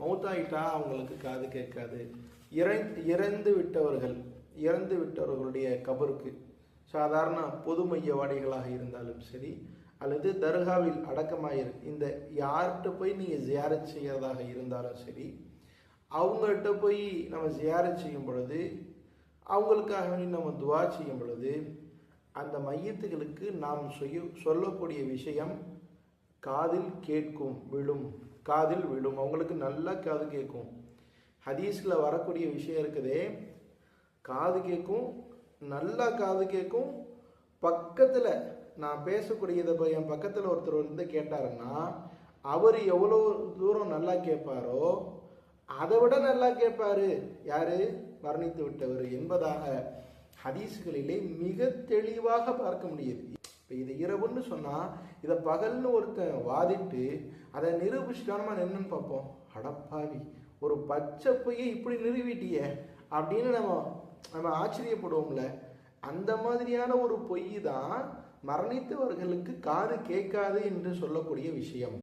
மௌத்தாயிட்டா அவங்களுக்கு காது கேட்காது. இறந்து விட்டவர்களுடைய கபருக்கு சாதாரண பொது மையவாடிகளாக இருந்தாலும் சரி, அல்லது தர்காவில் அடக்கமாயிரு இந்த யார்கிட்ட போய் நீங்கள் ஜியாரத் செய்கிறதாக இருந்தாலும் சரி, அவங்கள்ட்ட போய் நம்ம ஜியாரத் செய்யும் பொழுது, அவங்களுக்காக நம்ம துவா செய்யும் பொழுது, அந்த மையத்துகளுக்கு நாம் சொல்லக்கூடிய விஷயம் காதில் கேட்கும், காதில் விழும். அவங்களுக்கு நல்லா காது கேட்கும். ஹதீஸில் வரக்கூடிய விஷயம் இருக்குதே, காது கேட்கும், நல்லா காது கேட்கும். பக்கத்தில் நான் பேசக்கூடியதை போய் என் பக்கத்தில் ஒருத்தர் வந்து கேட்டாருன்னா அவர் எவ்வளோ தூரம் நல்லா கேட்பாரோ அதை விட நல்லா கேட்பாரு யாரு? மரணித்து விட்டவர் என்பதாக ஹதீஸ்களிலே மிக தெளிவாக பார்க்க முடியுது. இப்போ இது இரவுன்னு சொன்னால் இதை பகல்னு ஒருத்தன் வாதிட்டு அதை நிரூபிச்சிட்டானமா என்னன்னு பார்ப்போம். அடப்பாவி, ஒரு பச்சை பொய்யை இப்படி நிறுவிட்டிய அப்படின்னு நம்ம ஆச்சரியப்படுவோம்ல. அந்த மாதிரியான ஒரு பொய் தான் மரணித்தவர்களுக்கு காது கேட்காது என்று சொல்லக்கூடிய விஷயம்.